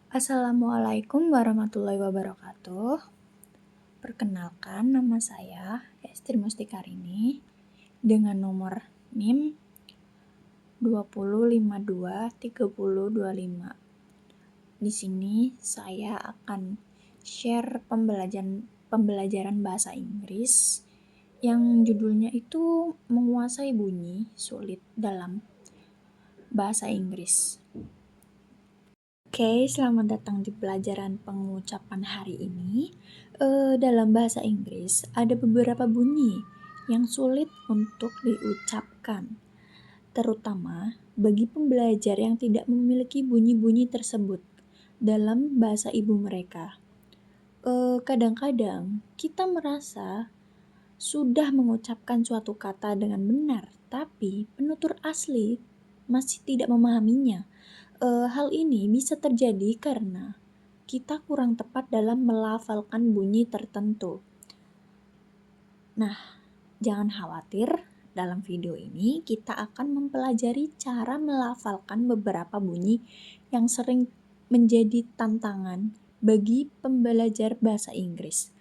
Assalamualaikum warahmatullahi wabarakatuh. Perkenalkan, nama saya Estri Mustikarini dengan nomor NIM 20523025. Di sini saya akan share pembelajaran bahasa Inggris yang judulnya itu menguasai bunyi sulit dalam bahasa Inggris. Oke, selamat datang di pelajaran pengucapan hari ini. Dalam bahasa Inggris ada beberapa bunyi yang sulit untuk diucapkan, terutama bagi pembelajar yang tidak memiliki bunyi-bunyi tersebut dalam bahasa ibu mereka. Kadang-kadang kita merasa sudah mengucapkan suatu kata dengan benar, tapi penutur asli masih tidak memahaminya. Hal ini bisa terjadi karena kita kurang tepat dalam melafalkan bunyi tertentu. Nah, jangan khawatir, dalam video ini kita akan mempelajari cara melafalkan beberapa bunyi yang sering menjadi tantangan bagi pembelajar bahasa Inggris.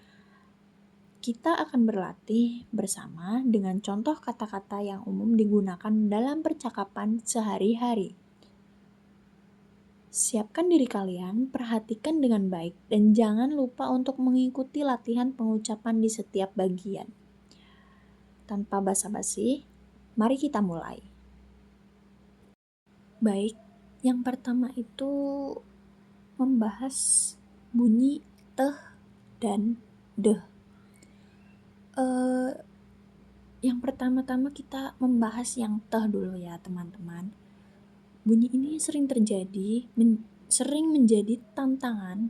Kita akan berlatih bersama dengan contoh kata-kata yang umum digunakan dalam percakapan sehari-hari. Siapkan diri kalian, perhatikan dengan baik, dan jangan lupa untuk mengikuti latihan pengucapan di setiap bagian. Tanpa basa-basi, mari kita mulai. Baik, yang pertama itu membahas bunyi teh dan deh. Yang pertama-tama kita membahas yang teh dulu ya teman-teman. Bunyi ini sering menjadi tantangan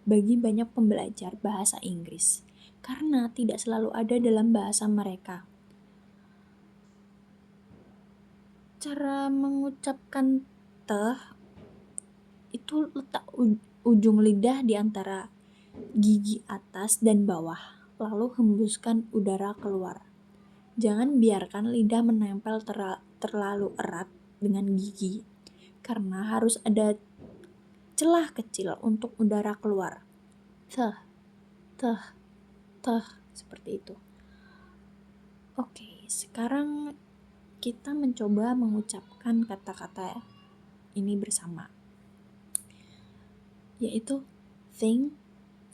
bagi banyak pembelajar bahasa Inggris karena tidak selalu ada dalam bahasa mereka. Cara mengucapkan teh itu letak ujung lidah di antara gigi atas dan bawah, lalu hembuskan udara keluar. Jangan biarkan lidah menempel terlalu erat dengan gigi, karena harus ada celah kecil untuk udara keluar. Teh, teh, teh, seperti itu. Oke, sekarang kita mencoba mengucapkan kata-kata ini bersama, yaitu think,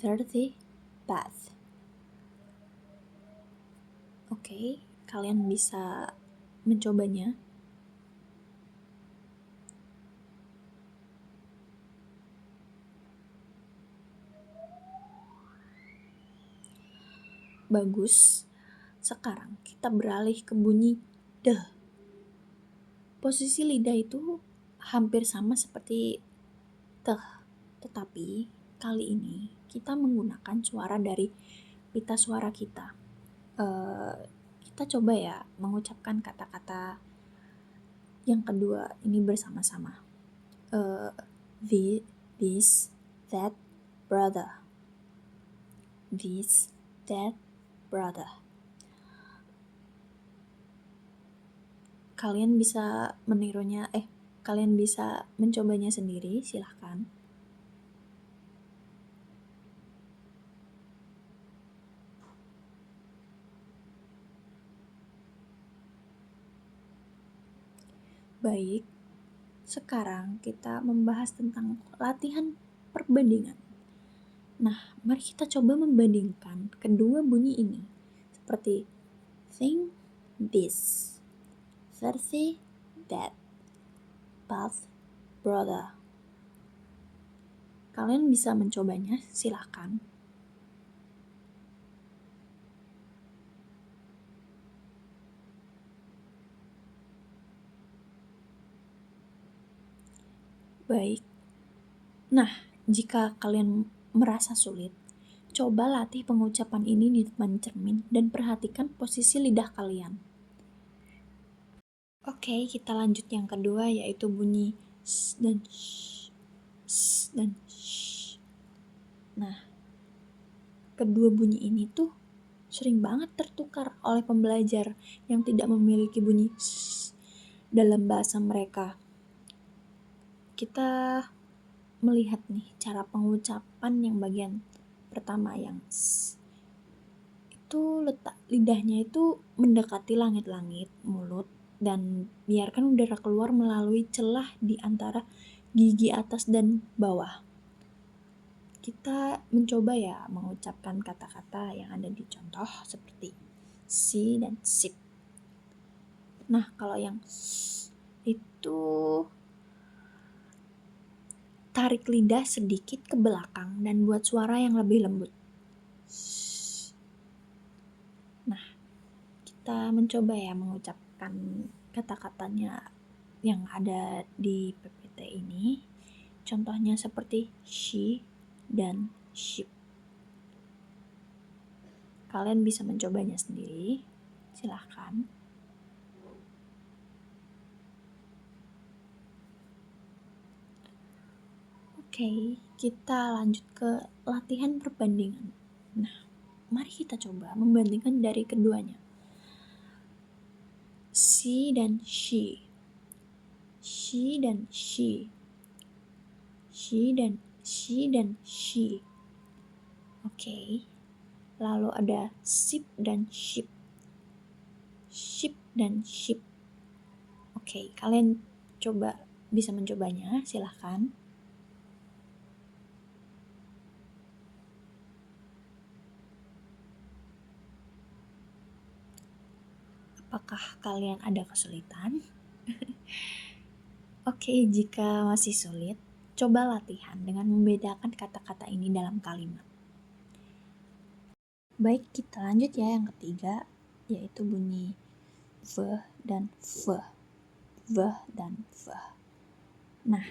30, bath. Oke, kalian bisa mencobanya. Bagus. Sekarang kita beralih ke bunyi deh. Posisi lidah itu hampir sama seperti teh, tetapi kali ini kita menggunakan suara dari pita suara kita. Kita coba ya mengucapkan kata-kata yang kedua ini bersama-sama. This, that, brother. This, that, brother. Kalian bisa menirunya, kalian bisa mencobanya sendiri, silahkan. Baik, sekarang kita membahas tentang latihan perbandingan. Nah, mari kita coba membandingkan kedua bunyi ini, seperti think this, 30 that, bath brother. Kalian bisa mencobanya, silahkan. Baik. Nah, jika kalian merasa sulit, coba latih pengucapan ini di depan cermin dan perhatikan posisi lidah kalian. Oke, kita lanjut yang kedua, yaitu bunyi s dan sh, s dan sh. Nah, kedua bunyi ini tuh sering banget tertukar oleh pembelajar yang tidak memiliki bunyi s dalam bahasa mereka. Kita melihat nih cara pengucapan yang bagian pertama yang itu letak lidahnya itu mendekati langit-langit mulut dan biarkan udara keluar melalui celah di antara gigi atas dan bawah. Kita mencoba ya mengucapkan kata-kata yang ada di contoh seperti si dan sip. Nah, kalau yang itu tarik lidah sedikit ke belakang dan buat suara yang lebih lembut. Nah, kita mencoba ya mengucapkan kata-katanya yang ada di PPT ini. Contohnya seperti she dan sheep. Kalian bisa mencobanya sendiri. Silahkan. Oke, kita lanjut ke latihan perbandingan. Nah, mari kita coba membandingkan dari keduanya. She dan she. She dan she. She dan she. Oke. Lalu ada sheep dan sheep. Sheep dan sheep. Oke, kalian coba bisa mencobanya, silahkan. Apakah kalian ada kesulitan? Oke, jika masih sulit, coba latihan dengan membedakan kata-kata ini dalam kalimat. Baik, kita lanjut ya yang ketiga, yaitu bunyi v dan v. V dan v. Nah,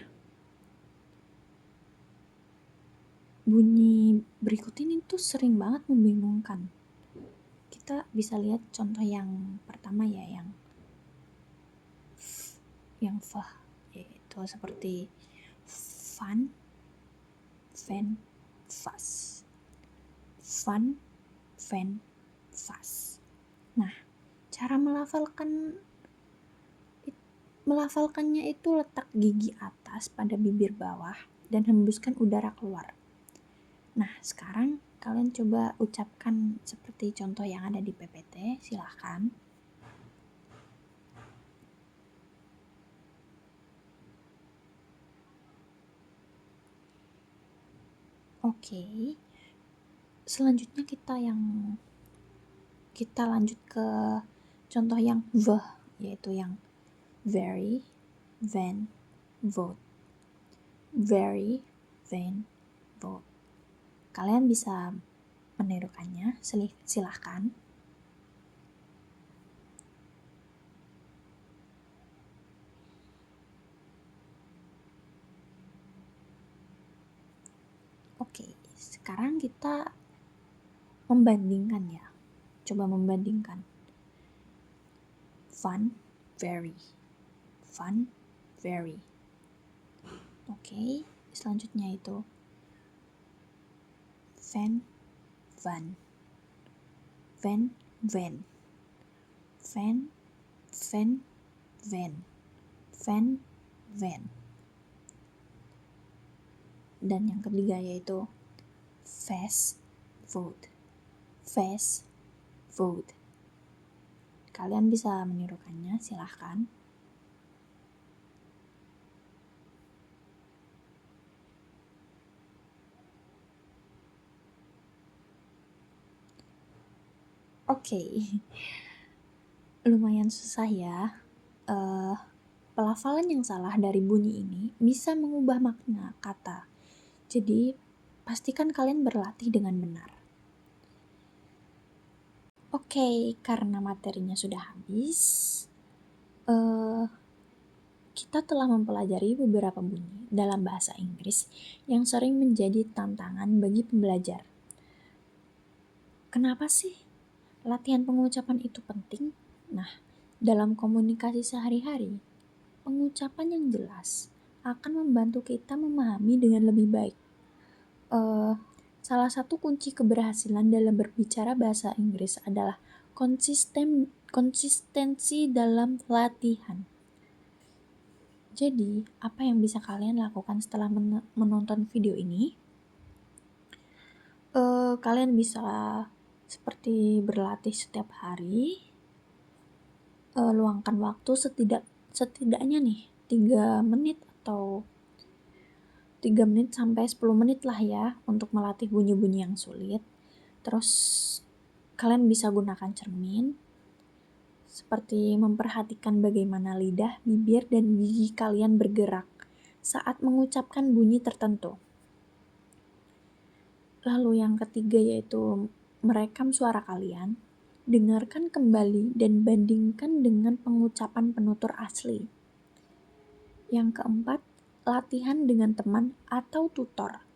bunyi berikut ini tuh sering banget membingungkan. Kita bisa lihat contoh yang pertama ya, yang v, yaitu seperti fun, fan, fast. Fun, fan, fast. Nah, cara melafalkannya itu letak gigi atas pada bibir bawah dan hembuskan udara keluar. Nah, sekarang kalian coba ucapkan seperti contoh yang ada di PPT, silahkan. Oke. Selanjutnya kita lanjut ke contoh yang v, yaitu yang very, van, vote. Very, van, vote. Kalian bisa menirukannya, silahkan. Oke, sekarang kita membandingkan ya. Coba membandingkan. Fun, very. Fun, very. Oke, selanjutnya itu van, van. Van, van. Van, van, van. Van, van. Dan yang ketiga yaitu fast food. Fast food. Kalian bisa menirukannya, silahkan. Oke. Lumayan susah ya. Pelafalan yang salah dari bunyi ini bisa mengubah makna kata. Jadi, pastikan kalian berlatih dengan benar. Oke, karena materinya sudah habis, kita telah mempelajari beberapa bunyi dalam bahasa Inggris yang sering menjadi tantangan bagi pembelajar. Kenapa sih latihan pengucapan itu penting? Nah, dalam komunikasi sehari-hari, pengucapan yang jelas akan membantu kita memahami dengan lebih baik. Salah satu kunci keberhasilan dalam berbicara bahasa Inggris adalah konsistensi dalam latihan. Jadi, apa yang bisa kalian lakukan setelah menonton video ini? Kalian bisa seperti berlatih setiap hari, luangkan waktu setidaknya nih 3 menit atau 3 menit sampai 10 menit lah ya untuk melatih bunyi-bunyi yang sulit. Terus kalian bisa gunakan cermin, seperti memperhatikan bagaimana lidah, bibir, dan gigi kalian bergerak saat mengucapkan bunyi tertentu. Lalu yang ketiga yaitu merekam suara kalian, dengarkan kembali dan bandingkan dengan pengucapan penutur asli. Yang keempat, latihan dengan teman atau tutor.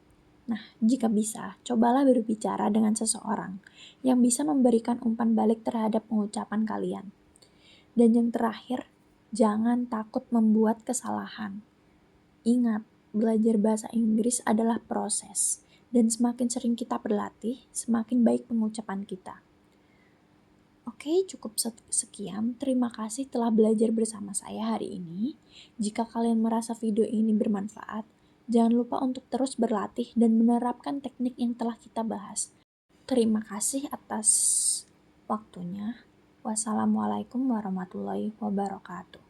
Nah, jika bisa, cobalah berbicara dengan seseorang yang bisa memberikan umpan balik terhadap pengucapan kalian. Dan yang terakhir, jangan takut membuat kesalahan. Ingat, belajar bahasa Inggris adalah proses, dan semakin sering kita berlatih, semakin baik pengucapan kita. Oke, cukup sekian. Terima kasih telah belajar bersama saya hari ini. Jika kalian merasa video ini bermanfaat, jangan lupa untuk terus berlatih dan menerapkan teknik yang telah kita bahas. Terima kasih atas waktunya. Wassalamualaikum warahmatullahi wabarakatuh.